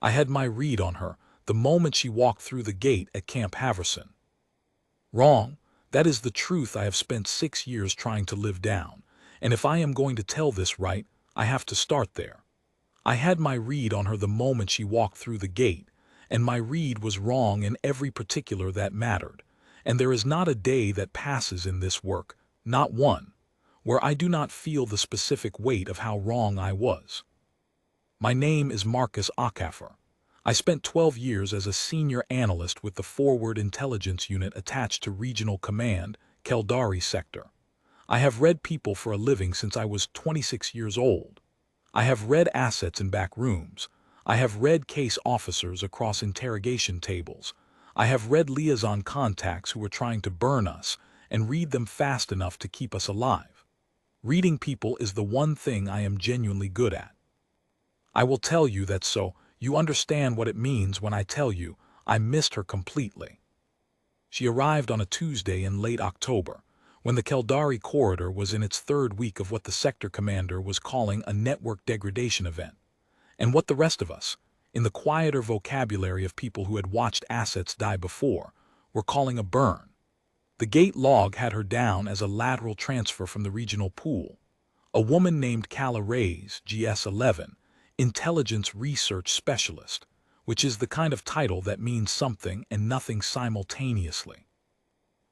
I had my read on her the moment she walked through the gate at Camp Haverson. Wrong. That is the truth I have spent 6 years trying to live down, and if I am going to tell this right, I have to start there. I had my read on her the moment she walked through the gate, and my read was wrong in every particular that mattered, and there is not a day that passes in this work, not one, where I do not feel the specific weight of how wrong I was. My name is Marcus Acaffer. I spent 12 years as a senior analyst with the Forward Intelligence Unit attached to Regional Command, Keldari Sector. I have read people for a living since I was 26 years old. I have read assets in back rooms. I have read case officers across interrogation tables. I have read liaison contacts who were trying to burn us and read them fast enough to keep us alive. Reading people is the one thing I am genuinely good at. I will tell you that so you understand what it means when I tell you I missed her completely. She arrived on a Tuesday in late October, when the Keldari corridor was in its third week of what the sector commander was calling a network degradation event, and what the rest of us, in the quieter vocabulary of people who had watched assets die before, were calling a burn. The gate log had her down as a lateral transfer from the regional pool. A woman named Calla Reyes, GS-11, Intelligence Research Specialist, which is the kind of title that means something and nothing simultaneously.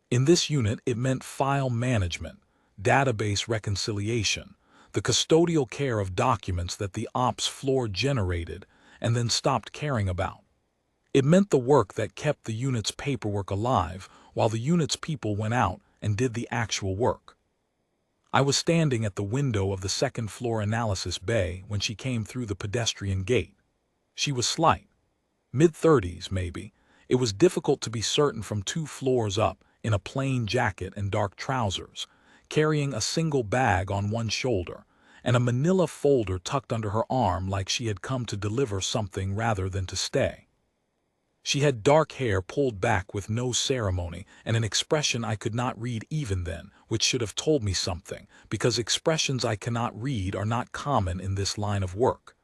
In this unit, it meant file management, database reconciliation, the custodial care of documents that the ops floor generated and then stopped caring about. It meant the work that kept the unit's paperwork alive while the unit's people went out and did the actual work. I was standing at the window of the second-floor analysis bay when she came through the pedestrian gate. She was slight, mid-30s maybe. It was difficult to be certain from 2 floors up, in a plain jacket and dark trousers, carrying a single bag on one shoulder, and a manila folder tucked under her arm like she had come to deliver something rather than to stay. She had dark hair pulled back with no ceremony and an expression I could not read even then, which should have told me something, because expressions I cannot read are not common in this line of work.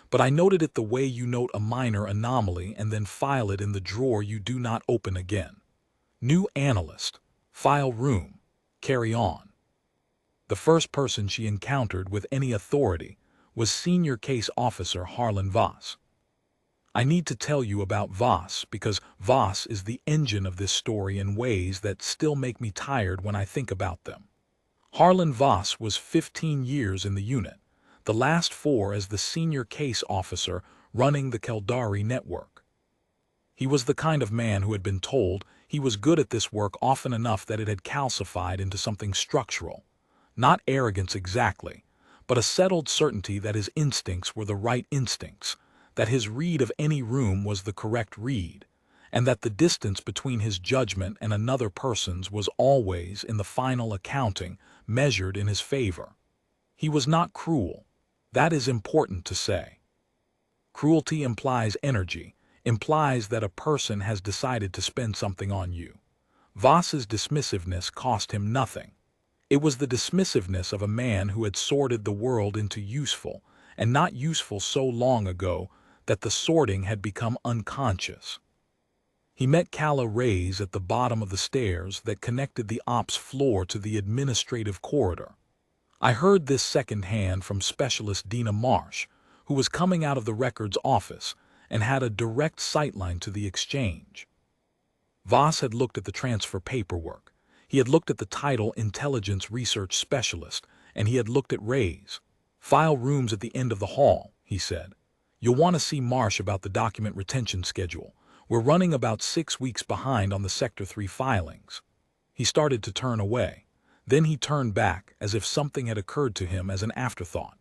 But I noted it the way you note a minor anomaly and then file it in the drawer you do not open again. New analyst, file room, carry on. The first person she encountered with any authority was Senior Case Officer Harlan Voss. I need to tell you about Voss because Voss is the engine of this story in ways that still make me tired when I think about them. Harlan Voss was 15 years in the unit, the last 4 as the senior case officer running the Keldari network. He was the kind of man who had been told he was good at this work often enough that it had calcified into something structural. Not arrogance exactly, but a settled certainty that his instincts were the right instincts, that his read of any room was the correct read, and that the distance between his judgment and another person's was always, in the final accounting, measured in his favor. He was not cruel. That is important to say. Cruelty implies energy, implies that a person has decided to spend something on you. Voss's dismissiveness cost him nothing. It was the dismissiveness of a man who had sorted the world into useful and not useful so long ago that the sorting had become unconscious. He met Calla Reyes at the bottom of the stairs that connected the ops floor to the administrative corridor. I heard this secondhand from Specialist Dina Marsh, who was coming out of the records office and had a direct sightline to the exchange. Voss had looked at the transfer paperwork. He had looked at the title Intelligence Research Specialist, and he had looked at Reyes. File rooms at the end of the hall, he said. You'll want to see Marsh about the document retention schedule. We're running about 6 weeks behind on the Sector 3 filings. He started to turn away. Then he turned back as if something had occurred to him as an afterthought.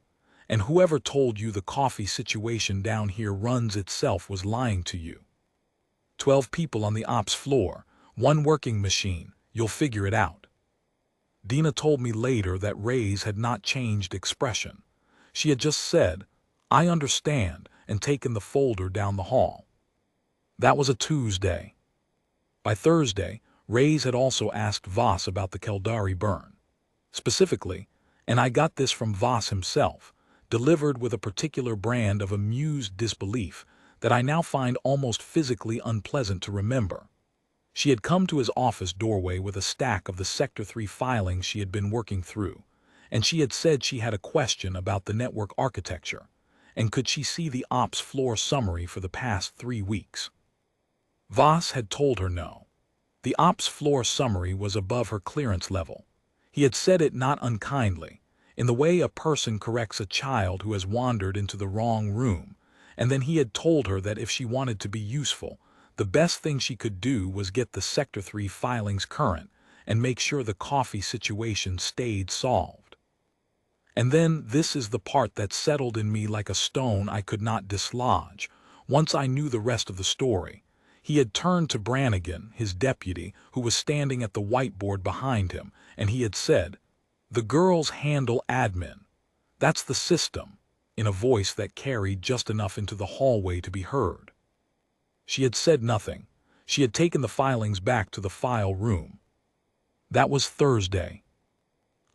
And whoever told you the coffee situation down here runs itself was lying to you. 12 people on the ops floor, 1 working machine, you'll figure it out. Dina told me later that Reyes had not changed expression. She had just said, I understand, and taken the folder down the hall. That was a Tuesday. By Thursday, Reyes had also asked Voss about the Keldari burn. Specifically, and I got this from Voss himself, delivered with a particular brand of amused disbelief, that I now find almost physically unpleasant to remember. She had come to his office doorway with a stack of the Sector 3 filings she had been working through, and she had said she had a question about the network architecture, and could she see the ops floor summary for the past 3 weeks. Voss had told her no. The ops floor summary was above her clearance level. He had said it not unkindly, in the way a person corrects a child who has wandered into the wrong room, and then he had told her that if she wanted to be useful, the best thing she could do was get the Sector 3 filings current and make sure the coffee situation stayed solved. And then this is the part that settled in me like a stone I could not dislodge. Once I knew the rest of the story, he had turned to Brannigan, his deputy, who was standing at the whiteboard behind him, and he had said, "The girls handle admin. That's the system," in a voice that carried just enough into the hallway to be heard. She had said nothing. She had taken the filings back to the file room. That was Thursday.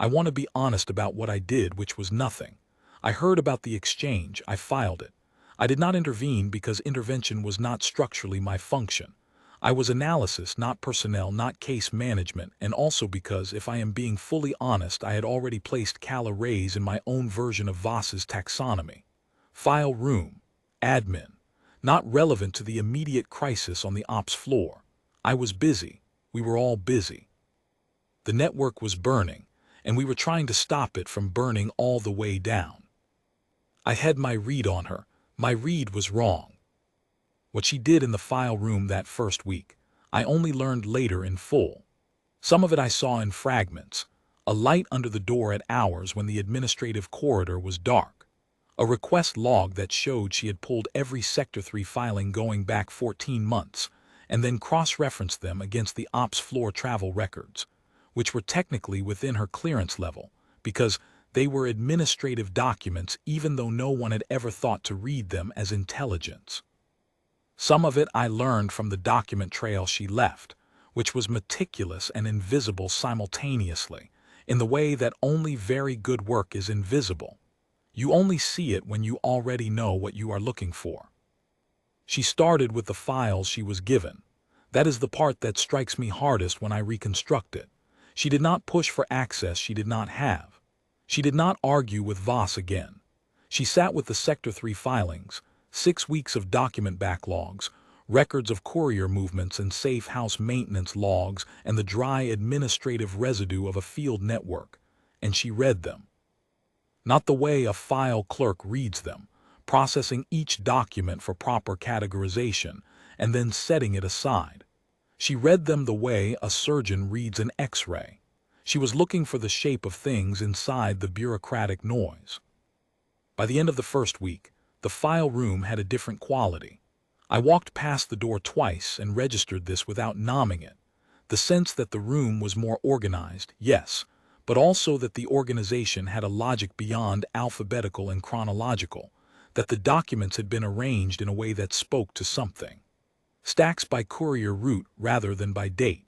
I want to be honest about what I did, which was nothing. I heard about the exchange. I filed it. I did not intervene because intervention was not structurally my function. I was analysis, not personnel, not case management, and also because, if I am being fully honest, I had already placed Calla Rays in my own version of Voss's taxonomy. File room, admin, not relevant to the immediate crisis on the ops floor. I was busy. We were all busy. The network was burning, and we were trying to stop it from burning all the way down. I had my read on her. My read was wrong. What she did in the file room that first week, I only learned later in full. Some of it I saw in fragments: a light under the door at hours when the administrative corridor was dark, a request log that showed she had pulled every Sector 3 filing going back 14 months, and then cross-referenced them against the ops floor travel records, which were technically within her clearance level, because they were administrative documents even though no one had ever thought to read them as intelligence. Some of it I learned from the document trail she left, which was meticulous and invisible simultaneously, in the way that only very good work is invisible. You only see it when you already know what you are looking for. She started with the files she was given. That is the part that strikes me hardest when I reconstruct it. She did not push for access she did not have. She did not argue with Voss again. She sat with the Sector 3 filings, 6 weeks of document backlogs, records of courier movements and safe house maintenance logs, and the dry administrative residue of a field network, and she read them. Not the way a file clerk reads them, processing each document for proper categorization, and then setting it aside. She read them the way a surgeon reads an X-ray. She was looking for the shape of things inside the bureaucratic noise. By the end of the first week, the file room had a different quality. I walked past the door twice and registered this without nomming it. The sense that the room was more organized, yes, but also that the organization had a logic beyond alphabetical and chronological, that the documents had been arranged in a way that spoke to something. Stacks by courier route rather than by date.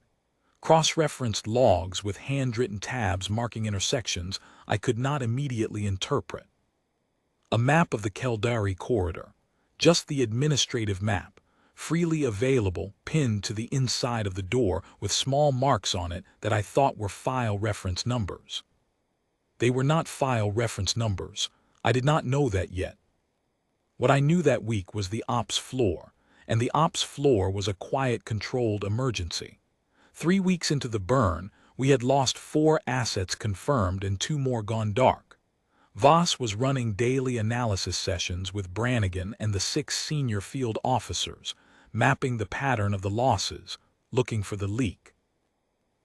Cross-referenced logs with handwritten tabs marking intersections I could not immediately interpret. A map of the Keldari corridor, just the administrative map, freely available, pinned to the inside of the door with small marks on it that I thought were file reference numbers. They were not file reference numbers. I did not know that yet. What I knew that week was the ops floor, and the ops floor was a quiet, controlled emergency. 3 weeks into the burn, we had lost 4 assets confirmed and 2 more gone dark. Voss was running daily analysis sessions with Brannigan and the 6 senior field officers, mapping the pattern of the losses, looking for the leak.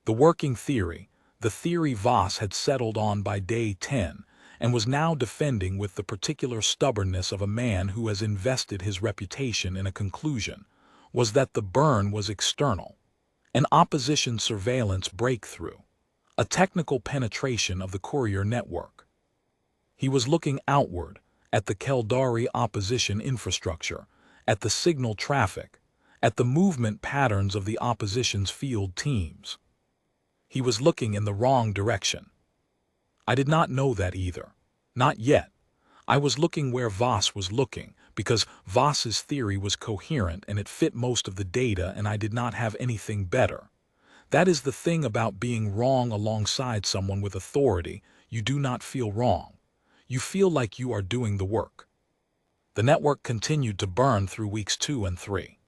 The working theory, the theory Voss had settled on by day 10, and was now defending with the particular stubbornness of a man who has invested his reputation in a conclusion, was that the burn was external, an opposition surveillance breakthrough, a technical penetration of the courier network. He was looking outward, at the Keldari opposition infrastructure, at the signal traffic, at the movement patterns of the opposition's field teams. He was looking in the wrong direction. I did not know that either. Not yet. I was looking where Voss was looking, because Voss's theory was coherent and it fit most of the data and I did not have anything better. That is the thing about being wrong alongside someone with authority. You do not feel wrong. You feel like you are doing the work. The network continued to burn through weeks 2 and 3.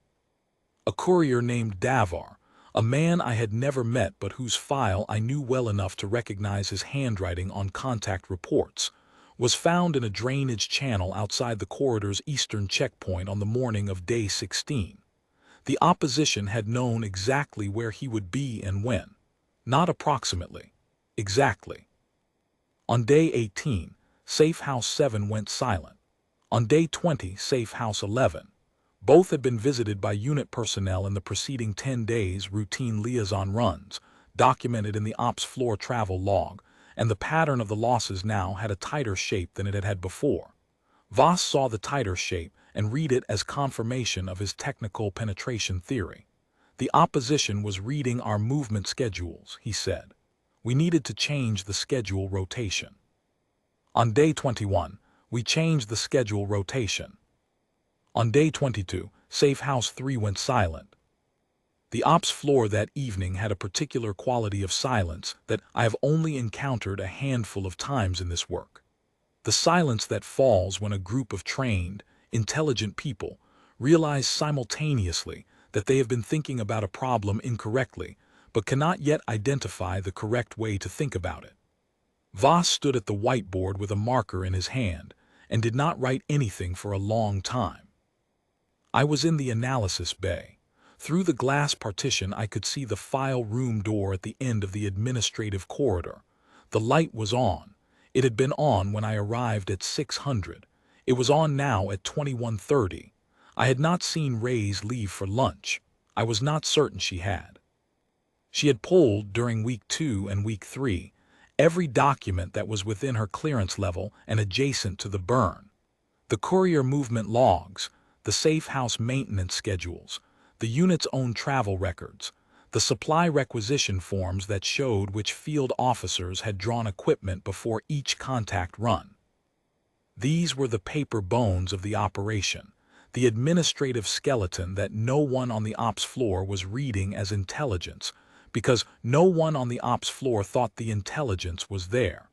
A courier named Davar, a man I had never met but whose file I knew well enough to recognize his handwriting on contact reports, was found in a drainage channel outside the corridor's eastern checkpoint on the morning of day 16. The opposition had known exactly where he would be and when. Not approximately. Exactly. On day 18, Safe House 7 went silent. On day 20, Safe House 11. Both had been visited by unit personnel in the preceding 10 days' routine liaison runs, documented in the ops floor travel log, and the pattern of the losses now had a tighter shape than it had had before. Voss saw the tighter shape and read it as confirmation of his technical penetration theory. The opposition was reading our movement schedules, he said. We needed to change the schedule rotation. On day 21, we changed the schedule rotation. On day 22, Safe House 3 went silent. The ops floor that evening had a particular quality of silence that I have only encountered a handful of times in this work. The silence that falls when a group of trained, intelligent people realize simultaneously that they have been thinking about a problem incorrectly, but cannot yet identify the correct way to think about it. Voss stood at the whiteboard with a marker in his hand and did not write anything for a long time. I was in the analysis bay. Through the glass partition I could see the file room door at the end of the administrative corridor. The light was on. It had been on when I arrived at 600. It was on now at 21:30. I had not seen Ray's leave for lunch. I was not certain she had. She had pulled, during week 2 and week 3, every document that was within her clearance level and adjacent to the burn. The courier movement logs, the safe house maintenance schedules, the unit's own travel records, the supply requisition forms that showed which field officers had drawn equipment before each contact run. These were the paper bones of the operation, the administrative skeleton that no one on the ops floor was reading as intelligence, because no one on the ops floor thought the intelligence was there.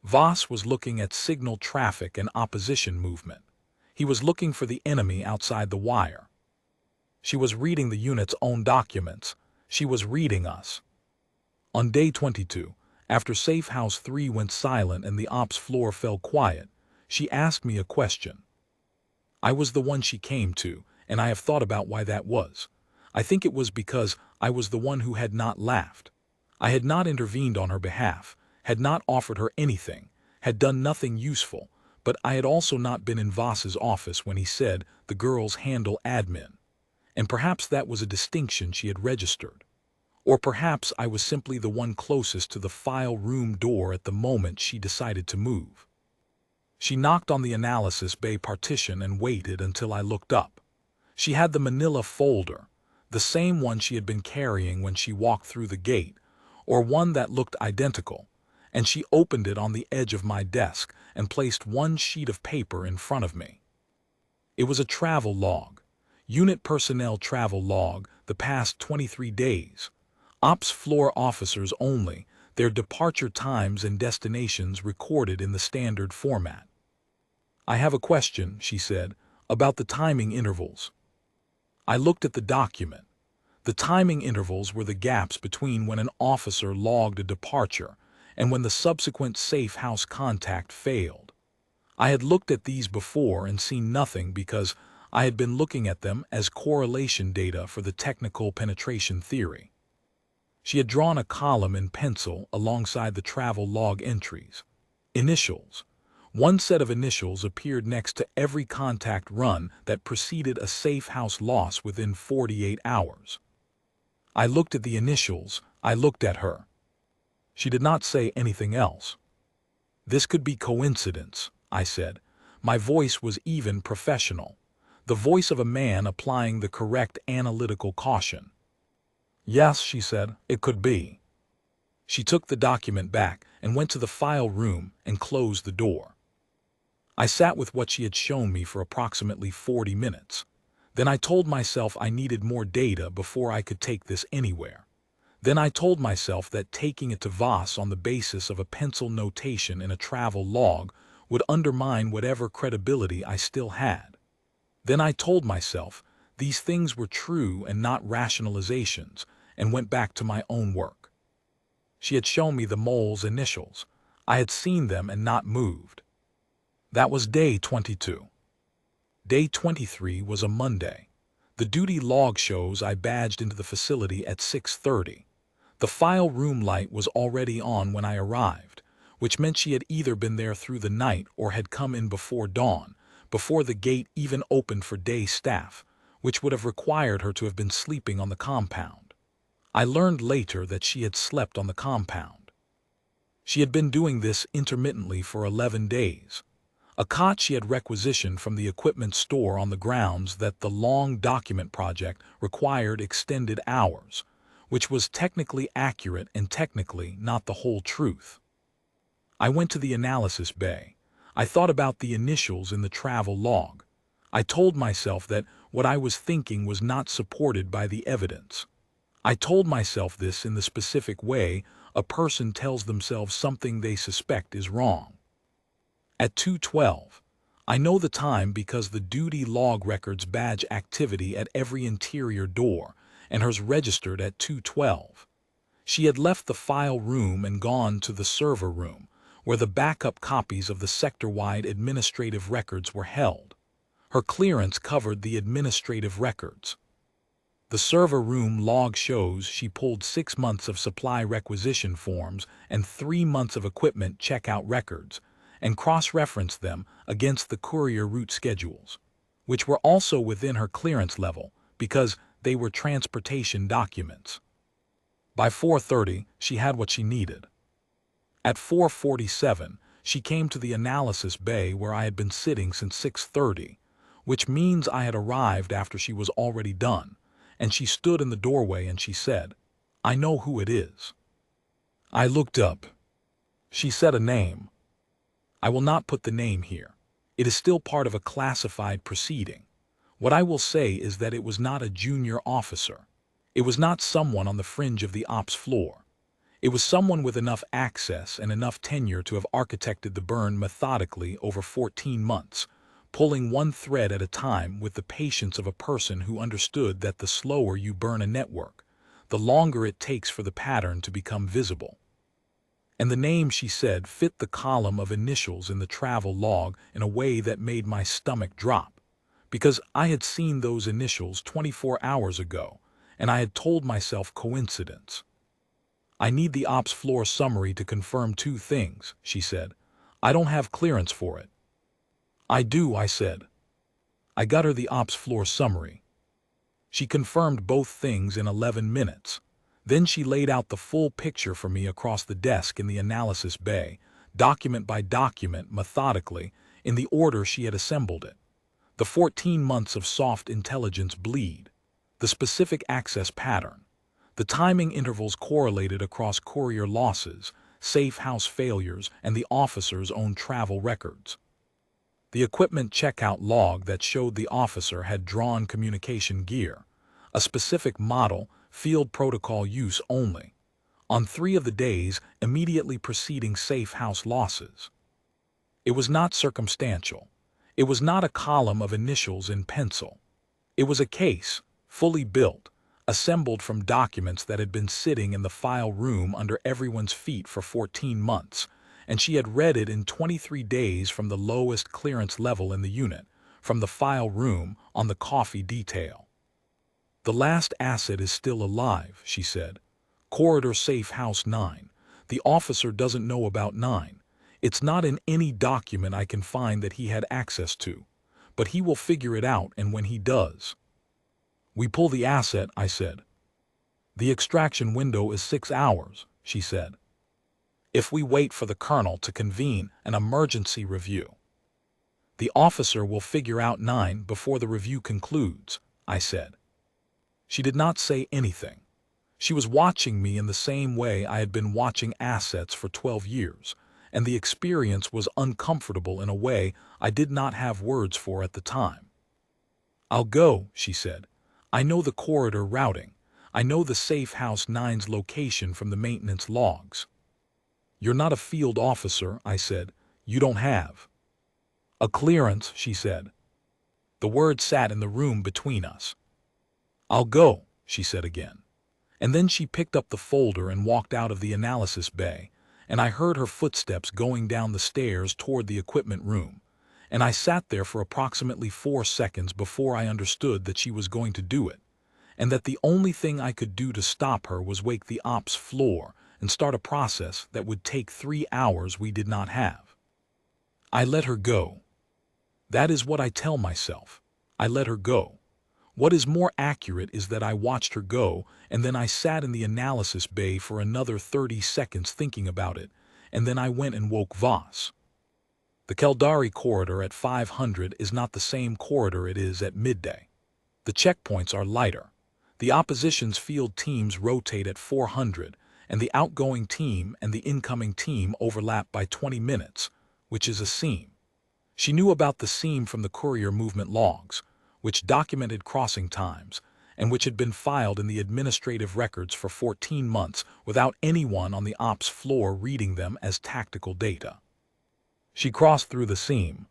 Voss was looking at signal traffic and opposition movement. He was looking for the enemy outside the wire. She was reading the unit's own documents. She was reading us. On day 22, after Safe House 3 went silent and the ops floor fell quiet, she asked me a question. I was the one she came to, and I have thought about why that was. I think it was because I was the one who had not laughed. I had not intervened on her behalf, had not offered her anything, had done nothing useful, but I had also not been in Voss's office when he said the girls handle admin. And perhaps that was a distinction she had registered. Or perhaps I was simply the one closest to the file room door at the moment she decided to move. She knocked on the analysis bay partition and waited until I looked up. She had the manila folder, the same one she had been carrying when she walked through the gate, or one that looked identical, and she opened it on the edge of my desk and placed one sheet of paper in front of me. It was a travel log. Unit personnel travel log, the past 23 days. Ops floor officers only, their departure times and destinations recorded in the standard format. I have a question, she said, about the timing intervals. I looked at the document. The timing intervals were the gaps between when an officer logged a departure and when the subsequent safe house contact failed. I had looked at these before and seen nothing because I had been looking at them as correlation data for the technical penetration theory. She had drawn a column in pencil alongside the travel log entries. Initials. One set of initials appeared next to every contact run that preceded a safe house loss within 48 hours. I looked at the initials, I looked at her. She did not say anything else. This could be coincidence, I said. My voice was even professional. The voice of a man applying the correct analytical caution. Yes, she said, it could be. She took the document back and went to the file room and closed the door. I sat with what she had shown me for approximately 40 minutes. Then I told myself I needed more data before I could take this anywhere. Then I told myself that taking it to Voss on the basis of a pencil notation in a travel log would undermine whatever credibility I still had. Then I told myself these things were true and not rationalizations, and went back to my own work. She had shown me the mole's initials. I had seen them and not moved. That was day 22. Day 23 was a Monday. The duty log shows I badged into the facility at 6:30. The file room light was already on when I arrived, which meant she had either been there through the night or had come in before dawn, before the gate even opened for day staff, which would have required her to have been sleeping on the compound. I learned later that she had slept on the compound. She had been doing this intermittently for 11 days. A cot she had requisitioned from the equipment store on the grounds that the long document project required extended hours, which was technically accurate and technically not the whole truth. I went to the analysis bay. I thought about the initials in the travel log. I told myself that what I was thinking was not supported by the evidence. I told myself this in the specific way a person tells themselves something they suspect is wrong. At 2:12, I know the time because the duty log records badge activity at every interior door, and hers registered at 2:12. She had left the file room and gone to the server room, where the backup copies of the sector-wide administrative records were held. Her clearance covered the administrative records. The server room log shows she pulled 6 months of supply requisition forms and 3 months of equipment checkout records, and cross-referenced them against the courier route schedules, which were also within her clearance level because they were transportation documents. By 4:30, she had what she needed. At 4:47, she came to the analysis bay where I had been sitting since 6:30, which means I had arrived after she was already done, and she stood in the doorway and she said, "I know who it is." I looked up. She said a name. I will not put the name here. It is still part of a classified proceeding. What I will say is that it was not a junior officer. It was not someone on the fringe of the ops floor. It was someone with enough access and enough tenure to have architected the burn methodically over 14 months, pulling one thread at a time with the patience of a person who understood that the slower you burn a network, the longer it takes for the pattern to become visible. And the name, she said, fit the column of initials in the travel log in a way that made my stomach drop, because I had seen those initials 24 hours ago, and I had told myself coincidence. "I need the ops floor summary to confirm 2 things," she said. "I don't have clearance for it." "I do," I said. I got her the ops floor summary. She confirmed both things in 11 minutes. Then she laid out the full picture for me across the desk in the analysis bay, document by document, methodically, in the order she had assembled it. The 14 months of soft intelligence bleed, the specific access pattern, the timing intervals correlated across courier losses, safe house failures, and the officer's own travel records. The equipment checkout log that showed the officer had drawn communication gear, a specific model, field protocol use only, on 3 of the days immediately preceding safe house losses. It was not circumstantial. It was not a column of initials in pencil. It was a case, fully built, assembled from documents that had been sitting in the file room under everyone's feet for 14 months, and she had read it in 23 days from the lowest clearance level in the unit, from the file room on the coffee detail. "The last asset is still alive," she said. "Corridor safe house 9. The officer doesn't know about 9. It's not in any document I can find that he had access to, but he will figure it out, and when he does—" "We pull the asset," I said. "The extraction window is 6 hours," she said. "If we wait for the colonel to convene an emergency review." "The officer will figure out 9 before the review concludes," I said. She did not say anything. She was watching me in the same way I had been watching assets for 12 years, and the experience was uncomfortable in a way I did not have words for at the time. "I'll go," she said. "I know the corridor routing. I know the Safe House 9's location from the maintenance logs." "You're not a field officer," I said. "You don't have a clearance," she said. The word sat in the room between us. "I'll go," she said again. And then she picked up the folder and walked out of the analysis bay, and I heard her footsteps going down the stairs toward the equipment room, and I sat there for approximately 4 seconds before I understood that she was going to do it, and that the only thing I could do to stop her was wake the ops floor and start a process that would take 3 hours we did not have. I let her go. That is what I tell myself. I let her go. What is more accurate is that I watched her go, and then I sat in the analysis bay for another 30 seconds thinking about it, and then I went and woke Voss. The Keldari corridor at 500 is not the same corridor it is at midday. The checkpoints are lighter. The opposition's field teams rotate at 400, and the outgoing team and the incoming team overlap by 20 minutes, which is a seam. She knew about the seam from the courier movement logs, which documented crossing times, and which had been filed in the administrative records for 14 months without anyone on the ops floor reading them as tactical data. She crossed through the seam.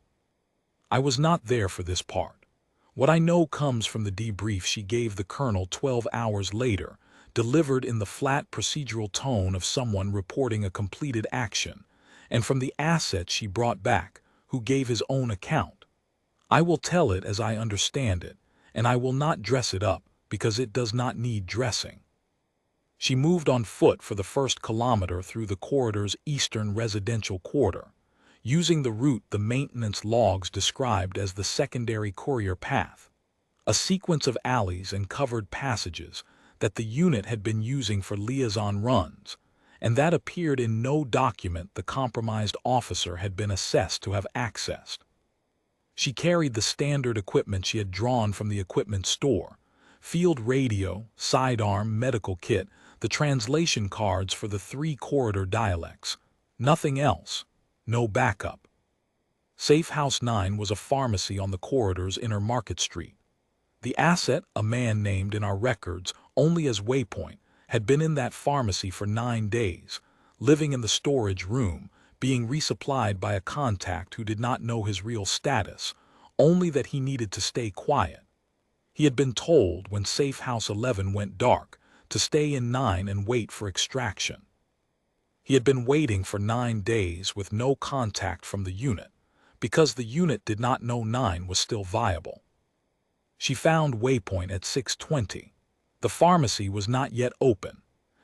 I was not there for this part. What I know comes from the debrief she gave the colonel 12 hours later, delivered in the flat procedural tone of someone reporting a completed action, and from the asset she brought back, who gave his own account. I will tell it as I understand it, and I will not dress it up because it does not need dressing. She moved on foot for the first kilometer through the corridor's eastern residential quarter, using the route the maintenance logs described as the secondary courier path, a sequence of alleys and covered passages that the unit had been using for liaison runs, and that appeared in no document the compromised officer had been assessed to have accessed. She carried the standard equipment she had drawn from the equipment store: field radio, sidearm, medical kit, the translation cards for the 3 corridor dialects. Nothing else. No backup. Safe House 9 was a pharmacy on the corridor's inner Market Street. The asset, a man named in our records only as Waypoint, had been in that pharmacy for 9 days, living in the storage room, being resupplied by a contact who did not know his real status, only that he needed to stay quiet. He had been told when Safe House 11 went dark to stay in 9 and wait for extraction. He had been waiting for 9 days with no contact from the unit, because the unit did not know 9 was still viable. She found Waypoint at 6:20. The pharmacy was not yet open.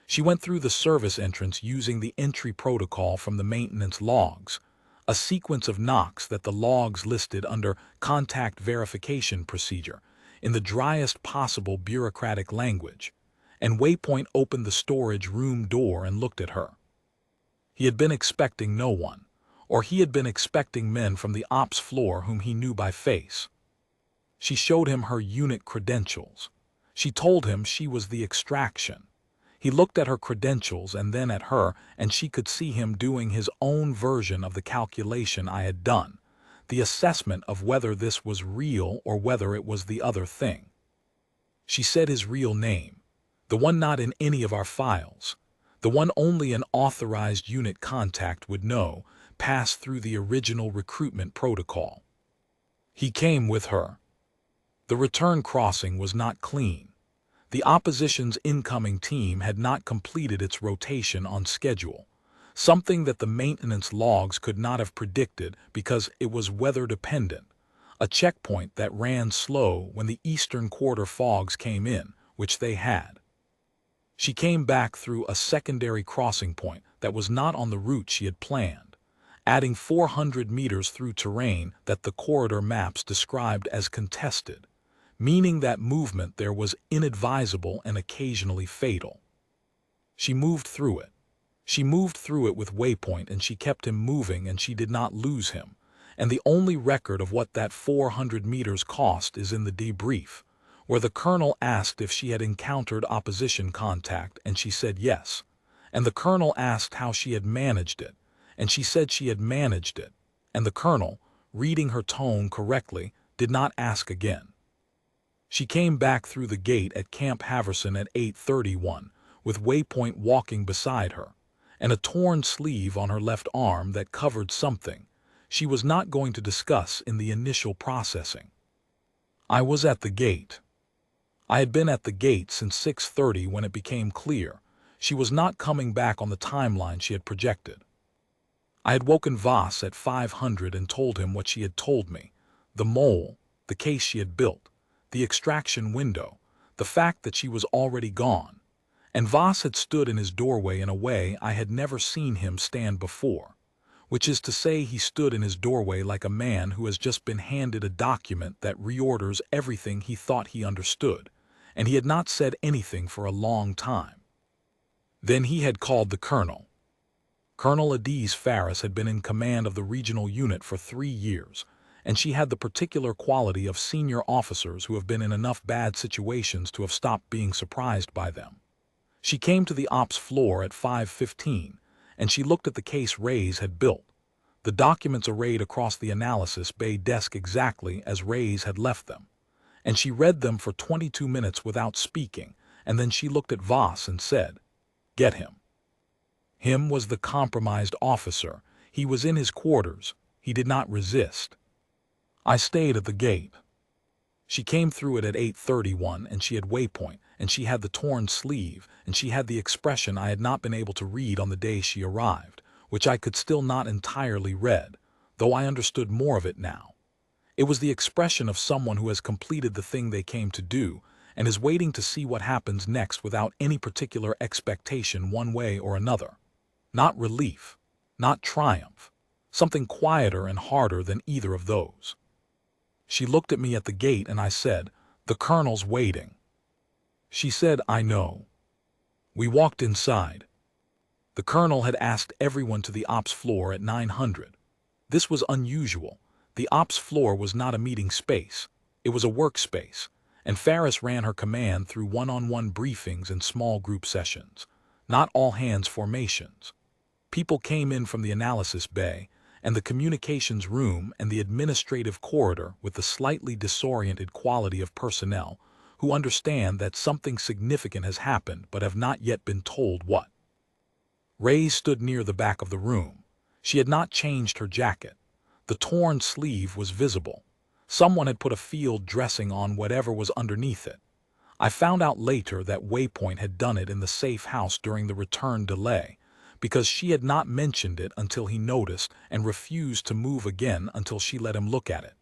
She went through the service entrance using the entry protocol from the maintenance logs, a sequence of knocks that the logs listed under contact verification procedure in the driest possible bureaucratic language, and Waypoint opened the storage room door and looked at her. He had been expecting no one, or he had been expecting men from the ops floor whom he knew by face. She showed him her unit credentials. She told him she was the extraction. He looked at her credentials and then at her, and she could see him doing his own version of the calculation I had done, the assessment of whether this was real or whether it was the other thing. She said his real name, the one not in any of our files, the one only an authorized unit contact would know, passed through the original recruitment protocol. He came with her. The return crossing was not clean. The opposition's incoming team had not completed its rotation on schedule, something that the maintenance logs could not have predicted because it was weather-dependent, a checkpoint that ran slow when the eastern quarter fogs came in, which they had. She came back through a secondary crossing point that was not on the route she had planned, adding 400 meters through terrain that the corridor maps described as contested, meaning that movement there was inadvisable and occasionally fatal. She moved through it. She moved through it with Waypoint, and she kept him moving, and she did not lose him. And the only record of what that 400 meters cost is in the debrief, where the colonel asked if she had encountered opposition contact, and she said yes. And the colonel asked how she had managed it, and she said she had managed it, and the colonel, reading her tone correctly, did not ask again. She came back through the gate at Camp Haverson at 8:31, with Waypoint walking beside her, and a torn sleeve on her left arm that covered something she was not going to discuss in the initial processing. I was at the gate. I had been at the gate since 6:30 when it became clear she was not coming back on the timeline she had projected. I had woken Voss at 500 and told him what she had told me: the mole, the case she had built, the extraction window, the fact that she was already gone. And Voss had stood in his doorway in a way I had never seen him stand before, which is to say he stood in his doorway like a man who has just been handed a document that reorders everything he thought he understood, and he had not said anything for a long time. Then he had called the colonel. Colonel Adiz Faris had been in command of the regional unit for 3 years, and she had the particular quality of senior officers who have been in enough bad situations to have stopped being surprised by them. She came to the ops floor at 5:15, and she looked at the case Reyes had built, the documents arrayed across the analysis bay desk exactly as Reyes had left them, and she read them for 22 minutes without speaking, and then she looked at Voss and said, "Get him." Him was the compromised officer. He was in his quarters. He did not resist. I stayed at the gate. She came through it at 8:31, and she had Waypoint, and she had the torn sleeve, and she had the expression I had not been able to read on the day she arrived, which I could still not entirely read, though I understood more of it now. It was the expression of someone who has completed the thing they came to do, and is waiting to see what happens next without any particular expectation one way or another. Not relief, not triumph, something quieter and harder than either of those. She looked at me at the gate and I said, "The colonel's waiting." She said, "I know." We walked inside. The colonel had asked everyone to the ops floor at 900. This was unusual. The ops floor was not a meeting space. It was a workspace, and Faris ran her command through one-on-one briefings and small group sessions, not all-hands formations. People came in from the analysis bay, and the communications room and the administrative corridor with the slightly disoriented quality of personnel who understand that something significant has happened but have not yet been told what. Reyes stood near the back of the room. She had not changed her jacket. The torn sleeve was visible. Someone had put a field dressing on whatever was underneath it. I found out later that Waypoint had done it in the safe house during the return delay, because she had not mentioned it until he noticed and refused to move again until she let him look at it.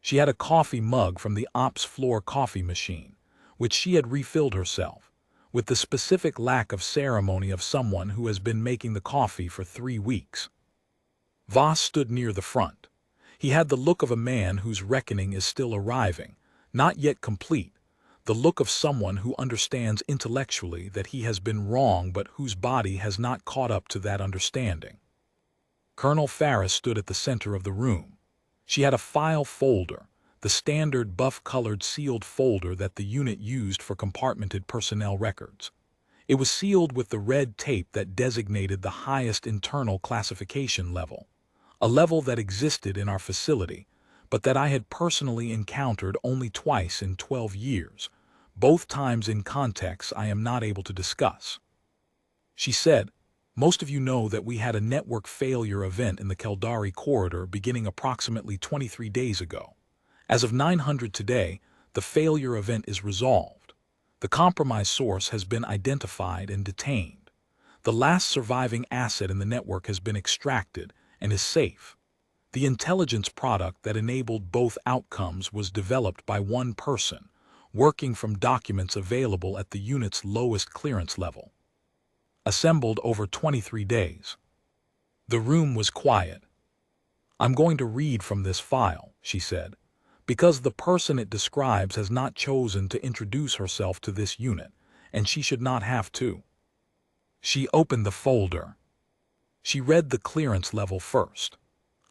She had a coffee mug from the ops floor coffee machine, which she had refilled herself, with the specific lack of ceremony of someone who has been making the coffee for 3 weeks. Voss stood near the front. He had the look of a man whose reckoning is still arriving, not yet complete, the look of someone who understands intellectually that he has been wrong but whose body has not caught up to that understanding. Colonel Faris stood at the center of the room. She had a file folder, the standard buff-colored sealed folder that the unit used for compartmented personnel records. It was sealed with the red tape that designated the highest internal classification level, a level that existed in our facility, but that I had personally encountered only twice in 12 years, both times in contexts I am not able to discuss. She said, "Most of you know that we had a network failure event in the Keldari corridor beginning approximately 23 days ago. As of 900 today, the failure event is resolved. The compromised source has been identified and detained. The last surviving asset in the network has been extracted and is safe. The intelligence product that enabled both outcomes was developed by one person, working from documents available at the unit's lowest clearance level. Assembled over 23 days. The room was quiet. "I'm going to read from this file," she said, "because the person it describes has not chosen to introduce herself to this unit, and she should not have to." She opened the folder. She read the clearance level first.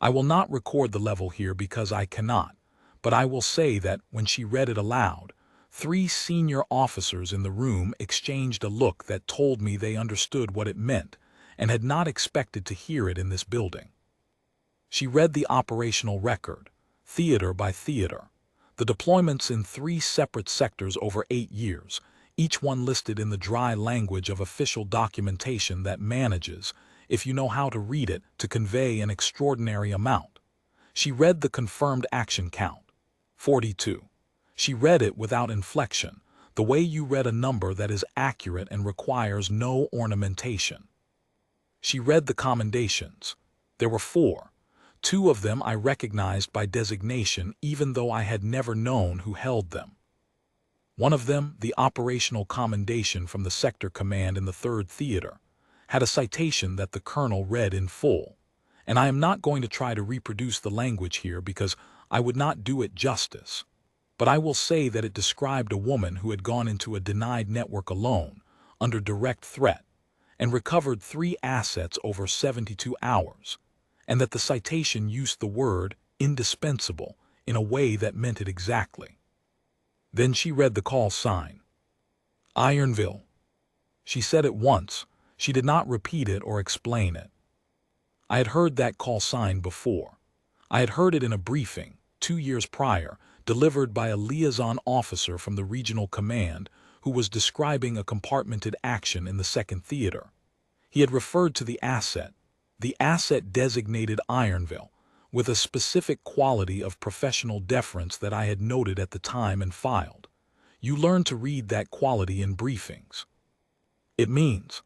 I will not record the level here because I cannot, but I will say that when she read it aloud, 3 senior officers in the room exchanged a look that told me they understood what it meant, and had not expected to hear it in this building. She read the operational record, theater by theater, the deployments in 3 separate sectors over 8 years, each one listed in the dry language of official documentation that manages, if you know how to read it, to convey an extraordinary amount. She read the confirmed action count, 42. She read it without inflection, the way you read a number that is accurate and requires no ornamentation. She read the commendations. There were 4. 2 of them I recognized by designation even though I had never known who held them. One of them, the operational commendation from the sector command in the 3rd Theater, had a citation that the colonel read in full, and I am not going to try to reproduce the language here because I would not do it justice, but I will say that it described a woman who had gone into a denied network alone, under direct threat, and recovered 3 assets over 72 hours, and that the citation used the word indispensable in a way that meant it exactly. Then she read the call sign. Ironville. She said it once. She did not repeat it or explain it. I had heard that call sign before. I had heard it in a briefing, 2 years prior, delivered by a liaison officer from the regional command who was describing a compartmented action in the 2nd Theater. He had referred to the asset designated Ironville, with a specific quality of professional deference that I had noted at the time and filed. You learn to read that quality in briefings. It means,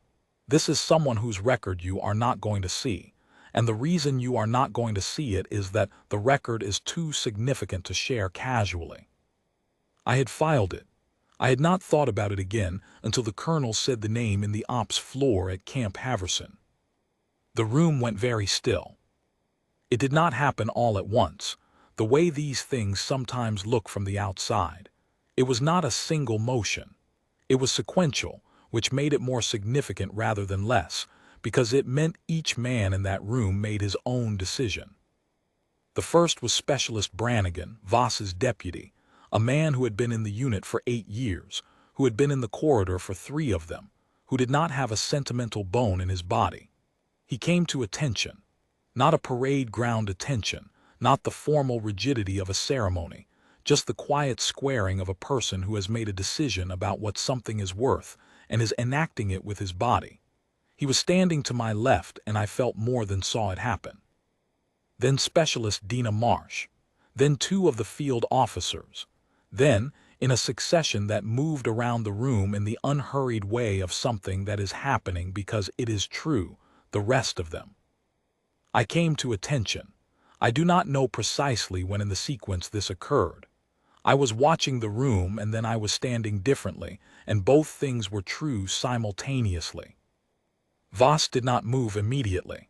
this is someone whose record you are not going to see, and the reason you are not going to see it is that the record is too significant to share casually. I had filed it. I had not thought about it again until the colonel said the name in the ops floor at Camp Haverson. The room went very still. It did not happen all at once, the way these things sometimes look from the outside. It was not a single motion. It was sequential, which made it more significant rather than less, because it meant each man in that room made his own decision. The first was Specialist Brannigan, Voss's deputy, a man who had been in the unit for 8 years, who had been in the corridor for 3 of them, who did not have a sentimental bone in his body. He came to attention. Not a parade ground attention, not the formal rigidity of a ceremony, just the quiet squaring of a person who has made a decision about what something is worth and is enacting it with his body. He was standing to my left and I felt more than saw it happen. Then Specialist Dina Marsh. Then 2 of the field officers. Then, in a succession that moved around the room in the unhurried way of something that is happening because it is true, the rest of them. I came to attention. I do not know precisely when in the sequence this occurred. I was watching the room and then I was standing differently, and both things were true simultaneously. Voss did not move immediately.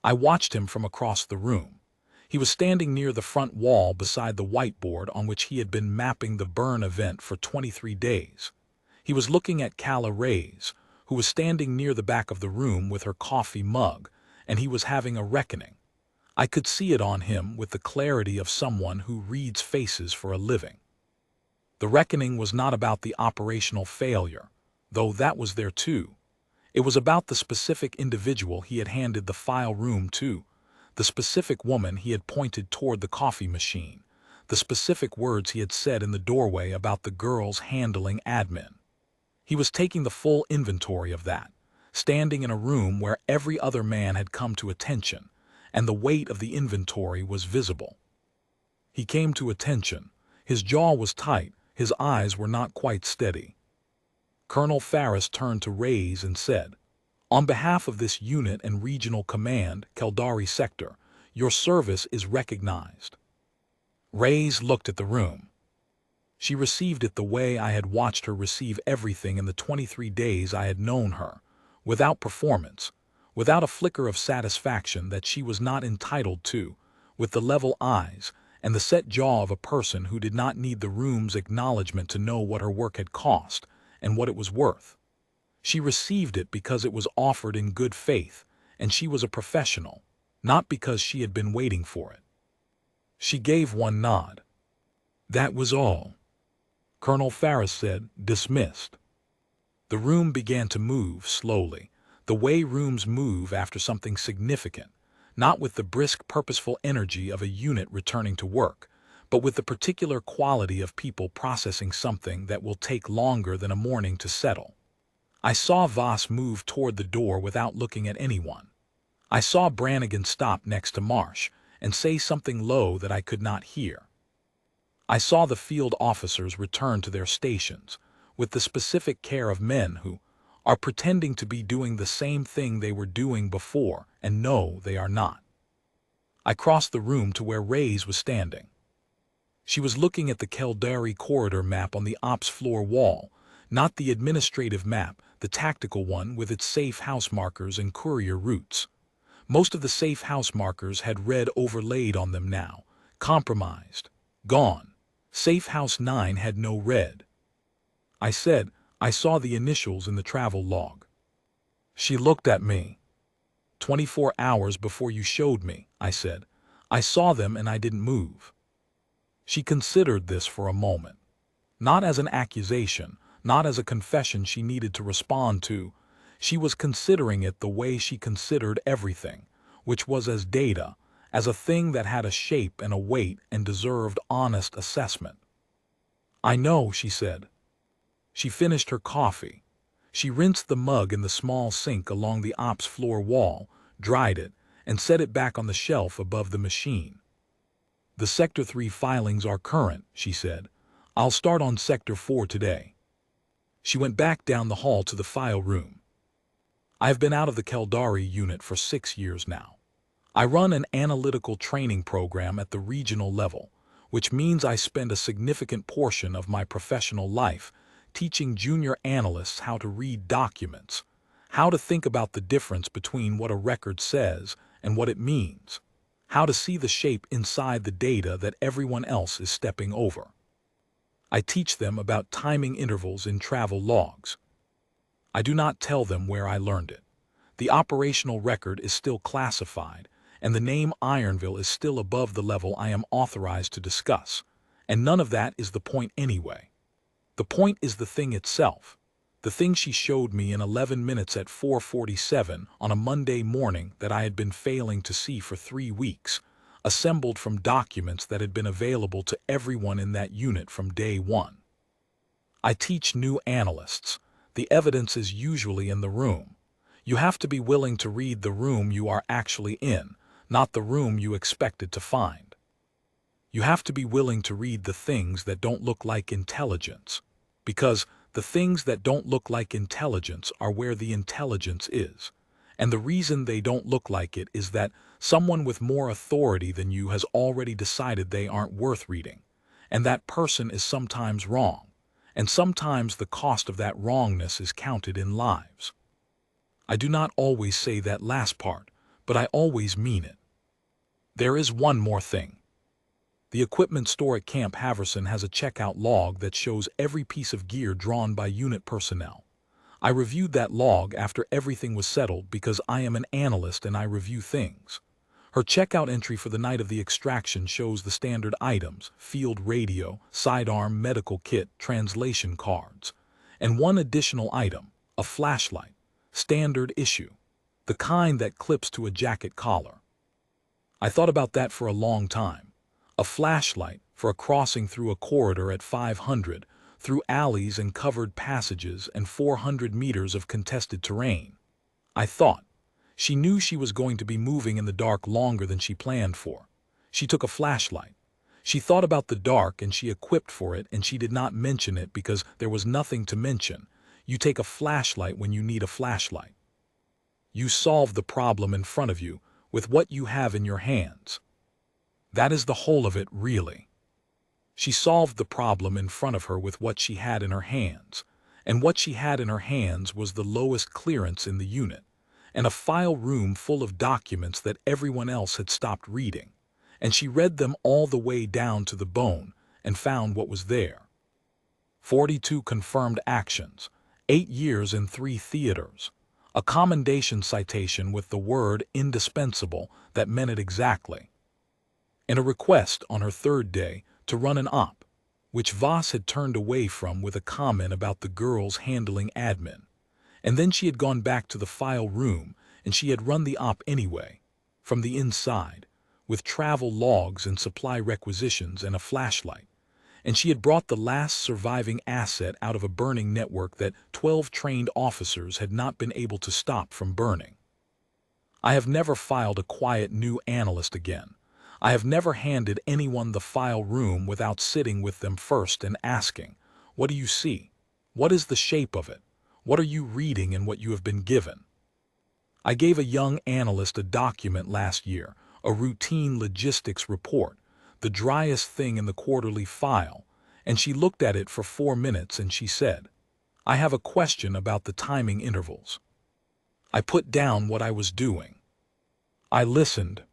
I watched him from across the room. He was standing near the front wall beside the whiteboard on which he had been mapping the burn event for 23 days. He was looking at Calla Reyes, who was standing near the back of the room with her coffee mug, and he was having a reckoning. I could see it on him with the clarity of someone who reads faces for a living. The reckoning was not about the operational failure, though that was there too. It was about the specific individual he had handed the file room to, the specific woman he had pointed toward the coffee machine, the specific words he had said in the doorway about the girls handling admin. He was taking the full inventory of that, standing in a room where every other man had come to attention, and the weight of the inventory was visible. He came to attention. His jaw was tight, his eyes were not quite steady. Colonel Farris turned to Reyes and said, "On behalf of this unit and regional command, Caldari Sector, your service is recognized." Reyes looked at the room. She received it the way I had watched her receive everything in the 23 days I had known her, without performance, without a flicker of satisfaction that she was not entitled to, with the level eyes and the set jaw of a person who did not need the room's acknowledgement to know what her work had cost and what it was worth. She received it because it was offered in good faith, and she was a professional, not because she had been waiting for it. She gave one nod. "That was all." Colonel Farris said, "Dismissed." The room began to move slowly. the way rooms move after something significant, not with the brisk, purposeful energy of a unit returning to work, but with the particular quality of people processing something that will take longer than a morning to settle. I saw Voss move toward the door without looking at anyone. I saw Brannigan stop next to Marsh and say something low that I could not hear. I saw the field officers return to their stations with the specific care of men who are pretending to be doing the same thing they were doing before and know they are not. I crossed the room to where Reyes was standing. She was looking at the Caldari corridor map on the ops floor wall, not the administrative map, the tactical one with its safe house markers and courier routes. Most of the safe house markers had red overlaid on them now, compromised, gone. Safe house 9 had no red. I said, I saw the initials in the travel log. She looked at me. 24 hours before you showed me, I said. I saw them and I didn't move. She considered this for a moment. Not as an accusation, not as a confession she needed to respond to. She was considering it the way she considered everything, which was as data, as a thing that had a shape and a weight and deserved honest assessment. I know, she said. She finished her coffee. She rinsed the mug in the small sink along the ops floor wall, dried it, and set it back on the shelf above the machine. The Sector 3 filings are current, she said. I'll start on Sector 4 today. She went back down the hall to the file room. I've been out of the Caldari unit for 6 years now. I run an analytical training program at the regional level, which means I spend a significant portion of my professional life teaching junior analysts how to read documents, how to think about the difference between what a record says and what it means, how to see the shape inside the data that everyone else is stepping over. I teach them about timing intervals in travel logs. I do not tell them where I learned it. The operational record is still classified, and the name Ironville is still above the level I am authorized to discuss, and none of that is the point anyway. The point is the thing itself, the thing she showed me in 11 minutes at 4:47 on a Monday morning that I had been failing to see for 3 weeks, assembled from documents that had been available to everyone in that unit from day one. I teach new analysts. The evidence is usually in the room. You have to be willing to read the room you are actually in, not the room you expected to find. You have to be willing to read the things that don't look like intelligence, because the things that don't look like intelligence are where the intelligence is. And the reason they don't look like it is that someone with more authority than you has already decided they aren't worth reading, and that person is sometimes wrong, and sometimes the cost of that wrongness is counted in lives. I do not always say that last part, but I always mean it. There is one more thing. The equipment store at Camp Haverson has a checkout log that shows every piece of gear drawn by unit personnel. I reviewed that log after everything was settled because I am an analyst and I review things. Her checkout entry for the night of the extraction shows the standard items: field radio, sidearm medical kit, translation cards, and one additional item, a flashlight, standard issue, the kind that clips to a jacket collar. I thought about that for a long time. A flashlight for a crossing through a corridor at 500, through alleys and covered passages and 400 meters of contested terrain. I thought. She knew she was going to be moving in the dark longer than she planned for. She took a flashlight. She thought about the dark and she equipped for it, and she did not mention it because there was nothing to mention. You take a flashlight when you need a flashlight. You solve the problem in front of you with what you have in your hands. That is the whole of it, really. She solved the problem in front of her with what she had in her hands, and what she had in her hands was the lowest clearance in the unit, and a file room full of documents that everyone else had stopped reading, and she read them all the way down to the bone and found what was there. 42 confirmed actions, 8 years in 3 theaters, a commendation citation with the word indispensable that meant it exactly, and a request on her 3rd day to run an op, which Voss had turned away from with a comment about the girls handling admin, And then she had gone back to the file room, and she had run the op anyway, from the inside, with travel logs and supply requisitions and a flashlight. And she had brought the last surviving asset out of a burning network that 12 trained officers had not been able to stop from burning. I have never filed a quiet new analyst again. I have never handed anyone the file room without sitting with them first and asking, "What do you see? What is the shape of it? What are you reading in what you have been given?" I gave a young analyst a document last year, a routine logistics report, the driest thing in the quarterly file, and she looked at it for 4 minutes and she said, "I have a question about the timing intervals." I put down what I was doing. I listened,